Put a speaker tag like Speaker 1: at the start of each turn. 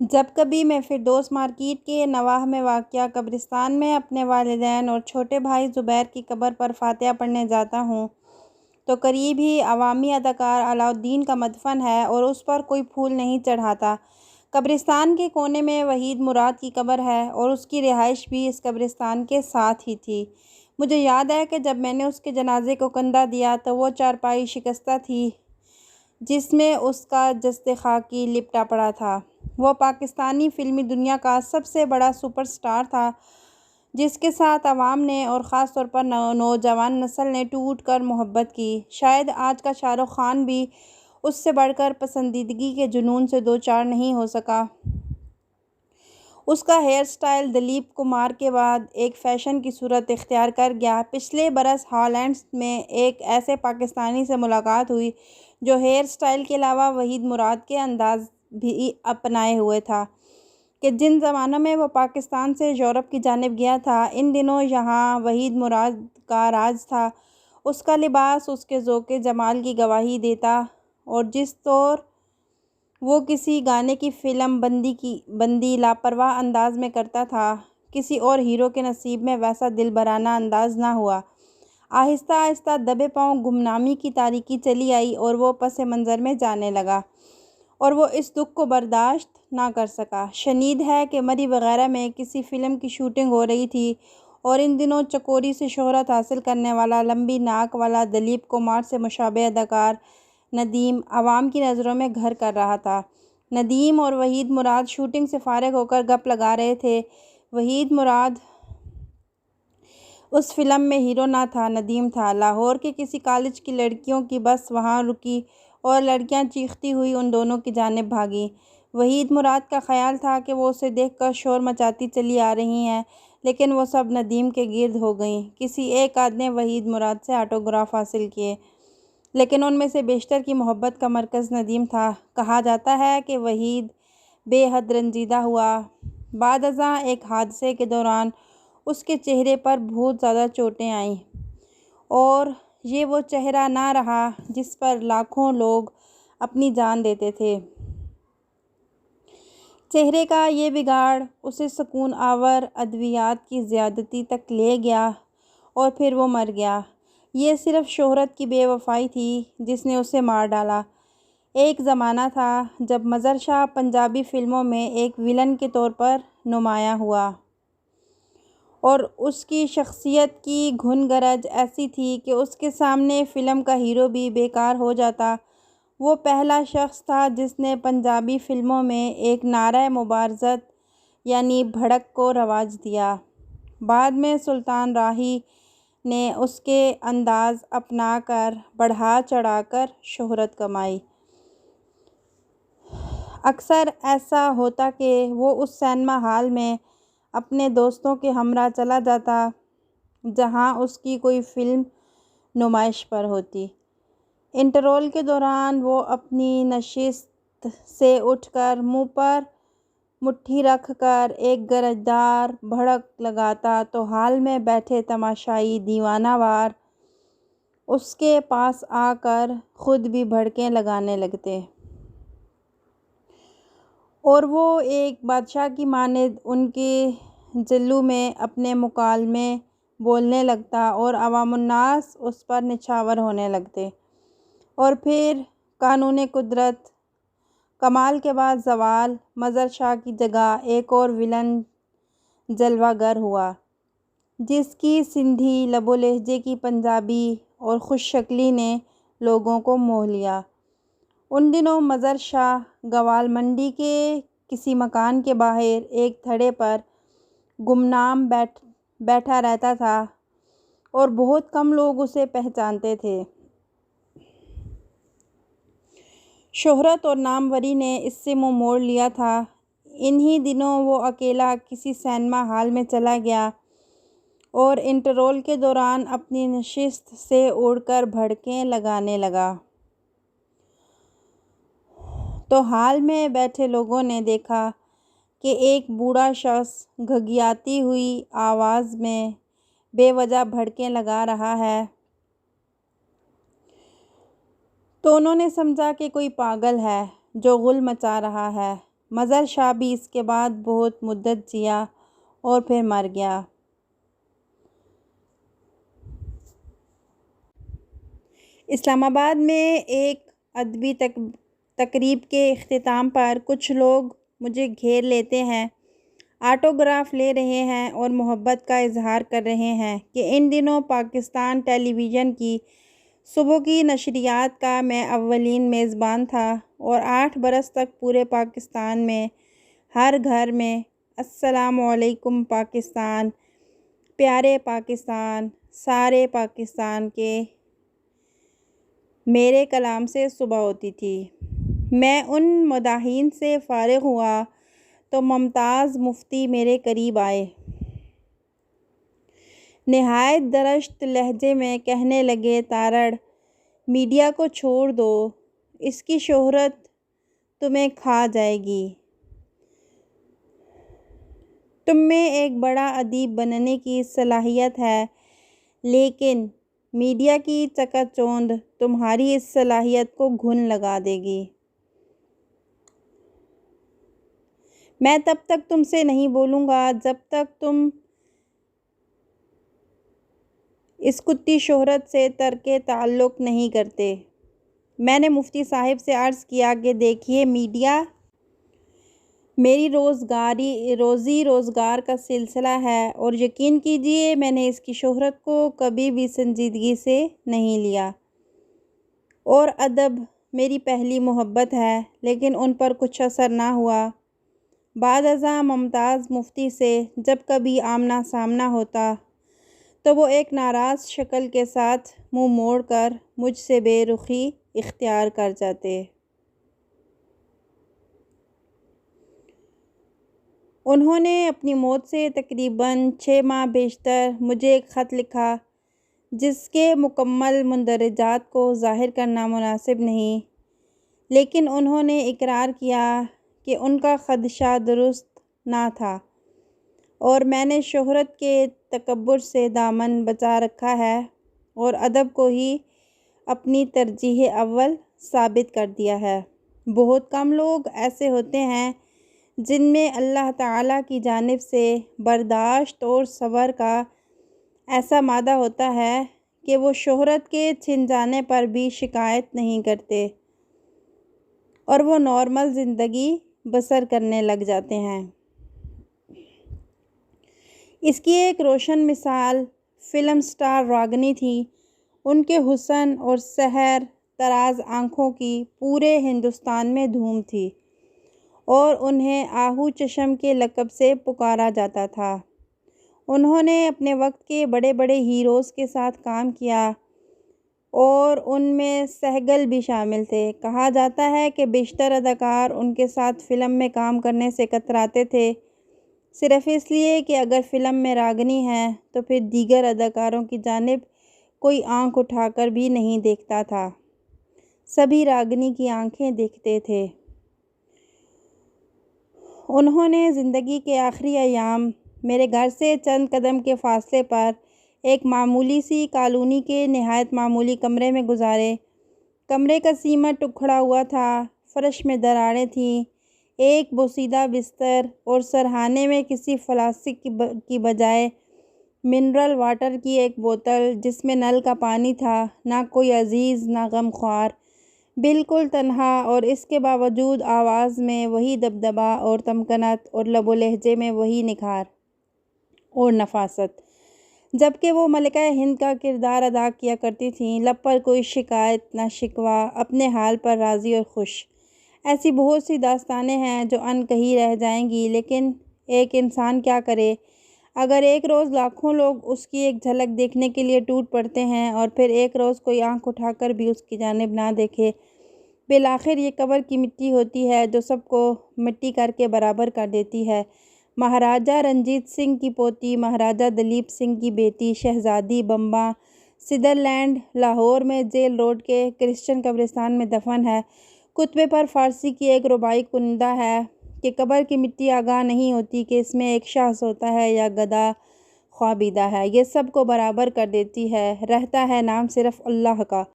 Speaker 1: جب کبھی میں فردوس مارکیٹ کے نواح میں واقع قبرستان میں اپنے والدین اور چھوٹے بھائی زبیر کی قبر پر فاتحہ پڑھنے جاتا ہوں تو قریب ہی عوامی اداکار علاؤالدین کا مدفن ہے اور اس پر کوئی پھول نہیں چڑھاتا۔ قبرستان کے کونے میں وحید مراد کی قبر ہے اور اس کی رہائش بھی اس قبرستان کے ساتھ ہی تھی۔ مجھے یاد ہے کہ جب میں نے اس کے جنازے کو کندھا دیا تو وہ چارپائی شکستہ تھی جس میں اس کا جسد خاکی لپٹا پڑا تھا۔ وہ پاکستانی فلمی دنیا کا سب سے بڑا سپر اسٹار تھا جس کے ساتھ عوام نے اور خاص طور پر نوجوان نسل نے ٹوٹ کر محبت کی۔ شاید آج کا شاہ رخ خان بھی اس سے بڑھ کر پسندیدگی کے جنون سے دوچار نہیں ہو سکا۔ اس کا ہیئر سٹائل دلیپ کمار کے بعد ایک فیشن کی صورت اختیار کر گیا۔ پچھلے برس ہالینڈ میں ایک ایسے پاکستانی سے ملاقات ہوئی جو ہیئر سٹائل کے علاوہ وحید مراد کے انداز بھی اپنائے ہوئے تھا کہ جن زمانوں میں وہ پاکستان سے یورپ کی جانب گیا تھا ان دنوں یہاں وحید مراد کا راج تھا۔ اس کا لباس اس کے ذوق جمال کی گواہی دیتا اور جس طور وہ کسی گانے کی فلم بندی لاپرواہ انداز میں کرتا تھا کسی اور ہیرو کے نصیب میں ویسا دلبرانہ انداز نہ ہوا۔ آہستہ آہستہ دبے پاؤں گمنامی کی تاریکی چلی آئی اور وہ پس منظر میں جانے لگا اور وہ اس دکھ کو برداشت نہ کر سکا۔ شنید ہے کہ مری وغیرہ میں کسی فلم کی شوٹنگ ہو رہی تھی اور ان دنوں چکوری سے شہرت حاصل کرنے والا لمبی ناک والا دلیپ کمار سے مشابہ اداکار ندیم عوام کی نظروں میں گھر کر رہا تھا۔ ندیم اور وحید مراد شوٹنگ سے فارغ ہو کر گپ لگا رہے تھے۔ وحید مراد اس فلم میں ہیرو نہ تھا، ندیم تھا۔ لاہور کے کسی کالج کی لڑکیوں کی بس وہاں رکی اور لڑکیاں چیختی ہوئی ان دونوں کی جانب بھاگیں۔ وحید مراد کا خیال تھا کہ وہ اسے دیکھ کر شور مچاتی چلی آ رہی ہیں لیکن وہ سب ندیم کے گرد ہو گئیں۔ کسی ایک آدھ نے وحید مراد سے آٹوگراف حاصل کیے لیکن ان میں سے بیشتر کی محبت کا مرکز ندیم تھا۔ کہا جاتا ہے کہ وحید بے حد رنجیدہ ہوا بعد ازاں ایک حادثے کے دوران اس کے چہرے پر بہت زیادہ چوٹیں آئیں اور یہ وہ چہرہ نہ رہا جس پر لاکھوں لوگ اپنی جان دیتے تھے۔ چہرے کا یہ بگاڑ اسے سکون آور ادویات کی زیادتی تک لے گیا اور پھر وہ مر گیا۔ یہ صرف شہرت کی بے وفائی تھی جس نے اسے مار ڈالا۔ ایک زمانہ تھا جب مظہر شاہ پنجابی فلموں میں ایک ویلن کے طور پر نمایاں ہوا اور اس کی شخصیت کی گھن گرج ایسی تھی کہ اس کے سامنے فلم کا ہیرو بھی بیکار ہو جاتا۔ وہ پہلا شخص تھا جس نے پنجابی فلموں میں ایک نعرہ مبارزت یعنی بھڑک کو رواج دیا۔ بعد میں سلطان راہی نے اس کے انداز اپنا کر بڑھا چڑھا کر شہرت کمائی۔ اکثر ایسا ہوتا کہ وہ اس سینما ہال میں اپنے دوستوں کے ہمراہ چلا جاتا جہاں اس کی کوئی فلم نمائش پر ہوتی۔ انٹرول کے دوران وہ اپنی نشست سے اٹھ کر منہ پر مٹھی رکھ کر ایک گرجدار بھڑک لگاتا تو ہال میں بیٹھے تماشائی دیوانہ وار اس کے پاس آ کر خود بھی بھڑکیں لگانے لگتے اور وہ ایک بادشاہ کی مانند ان کے جلوہ میں اپنے مکالمے بولنے لگتا اور عوام الناس اس پر نچھاور ہونے لگتے۔ اور پھر قانون قدرت کمال کے بعد زوال۔ مظہر شاہ کی جگہ ایک اور ویلن جلوہ گر ہوا جس کی سندھی لب و لہجے کی پنجابی اور خوش شکلی نے لوگوں کو موہ لیا۔ ان دنوں مظہر شاہ گوال منڈی کے کسی مکان کے باہر ایک تھڑے پر گمنام بیٹھا رہتا تھا اور بہت کم لوگ اسے پہچانتے تھے۔ شہرت اور ناموری نے اس سے منہ موڑ لیا تھا۔ انہی دنوں وہ اکیلا کسی سینما ہال میں چلا گیا اور انٹرول کے دوران اپنی نشست سے اڑ کر بھڑکیں لگانے لگا تو ہال میں بیٹھے لوگوں نے دیکھا کہ ایک بوڑھا شخص گھگھیاتی ہوئی آواز میں بے وجہ بھڑکیں لگا رہا ہے تو انہوں نے سمجھا کہ کوئی پاگل ہے جو غل مچا رہا ہے۔ مظہر شاہ بھی اس کے بعد بہت مدت جیا اور پھر مر گیا۔ اسلام آباد میں ایک ادبی تقریب کے اختتام پر کچھ لوگ مجھے گھیر لیتے ہیں، آٹوگراف لے رہے ہیں اور محبت کا اظہار کر رہے ہیں کہ ان دنوں پاکستان ٹیلی ویژن کی صبح کی نشریات کا میں اولین میزبان تھا اور 8 برس تک پورے پاکستان میں ہر گھر میں السلام علیکم پاکستان، پیارے پاکستان، سارے پاکستان کے میرے کلام سے صبح ہوتی تھی۔ میں ان مداحین سے فارغ ہوا تو ممتاز مفتی میرے قریب آئے، نہایت درشت لہجے میں کہنے لگے، تارڑ، میڈیا کو چھوڑ دو، اس کی شہرت تمہیں کھا جائے گی۔ تم میں ایک بڑا ادیب بننے کی صلاحیت ہے، لیکن میڈیا کی چکا چوندھ تمہاری اس صلاحیت کو گھن لگا دے گی۔ میں تب تک تم سے نہیں بولوں گا جب تک تم اس کتی شہرت سے ترک تعلق نہیں کرتے۔ میں نے مفتی صاحب سے عرض کیا کہ دیکھیے، میڈیا میری روزی روزگار کا سلسلہ ہے اور یقین کیجیے میں نے اس کی شہرت کو کبھی بھی سنجیدگی سے نہیں لیا، اور ادب میری پہلی محبت ہے، لیکن ان پر کچھ اثر نہ ہوا۔ بعد ازاں ممتاز مفتی سے جب کبھی آمنا سامنا ہوتا تو وہ ایک ناراض شکل کے ساتھ منہ موڑ کر مجھ سے بے رخی اختیار کر جاتے۔ انہوں نے اپنی موت سے تقریباً 6 ماہ بیشتر مجھے ایک خط لکھا جس کے مکمل مندرجات کو ظاہر کرنا مناسب نہیں، لیکن انہوں نے اقرار کیا کہ ان کا خدشہ درست نہ تھا اور میں نے شہرت کے تکبر سے دامن بچا رکھا ہے اور ادب کو ہی اپنی ترجیح اول ثابت کر دیا ہے۔ بہت کم لوگ ایسے ہوتے ہیں جن میں اللہ تعالیٰ کی جانب سے برداشت اور صبر کا ایسا مادہ ہوتا ہے کہ وہ شہرت کے چھن جانے پر بھی شکایت نہیں کرتے اور وہ نارمل زندگی بسر کرنے لگ جاتے ہیں۔ اس کی ایک روشن مثال فلم سٹار راگنی تھی۔ ان کے حسن اور سحر طراز آنکھوں کی پورے ہندوستان میں دھوم تھی اور انہیں آہو چشم کے لقب سے پکارا جاتا تھا۔ انہوں نے اپنے وقت کے بڑے بڑے ہیروز کے ساتھ کام کیا اور ان میں سہگل بھی شامل تھے۔ کہا جاتا ہے کہ بیشتر اداکار ان کے ساتھ فلم میں کام کرنے سے کتراتے تھے، صرف اس لیے کہ اگر فلم میں راگنی ہے تو پھر دیگر اداکاروں کی جانب کوئی آنکھ اٹھا کر بھی نہیں دیکھتا تھا، سبھی راگنی کی آنکھیں دیکھتے تھے۔ انہوں نے زندگی کے آخری ایام میرے گھر سے چند قدم کے فاصلے پر ایک معمولی سی کالونی کے نہایت معمولی کمرے میں گزارے۔ کمرے کا سیمنٹ اکھڑا ہوا تھا، فرش میں دراڑیں تھیں، ایک بوسیدہ بستر اور سرہانے میں کسی فلاسک کی بجائے منرل واٹر کی ایک بوتل جس میں نل کا پانی تھا۔ نہ کوئی عزیز، نہ غمخوار، بالکل تنہا، اور اس کے باوجود آواز میں وہی دبدبا اور تمکنت اور لب و لہجے میں وہی نکھار اور نفاست جبکہ وہ ملکہ ہند کا کردار ادا کیا کرتی تھیں۔ لب پر کوئی شکایت نہ شکوہ، اپنے حال پر راضی اور خوش۔ ایسی بہت سی داستانیں ہیں جو ان کہی رہ جائیں گی، لیکن ایک انسان کیا کرے اگر ایک روز لاکھوں لوگ اس کی ایک جھلک دیکھنے کے لیے ٹوٹ پڑتے ہیں اور پھر ایک روز کوئی آنکھ اٹھا کر بھی اس کی جانب نہ دیکھے۔ بالآخر یہ قبر کی مٹی ہوتی ہے جو سب کو مٹی کر کے برابر کر دیتی ہے۔ مہاراجہ رنجیت سنگھ کی پوتی، مہاراجہ دلیپ سنگھ کی بیٹی شہزادی بمبا سدرلینڈ، لاہور میں جیل روڈ کے کرسچن قبرستان میں دفن ہے۔ کتبے پر فارسی کی ایک رباعی کنندہ ہے کہ قبر کی مٹی آگاہ نہیں ہوتی کہ اس میں ایک شخص ہوتا ہے یا گدھا خوابیدہ ہے، یہ سب کو برابر کر دیتی ہے، رہتا ہے نام صرف اللہ کا۔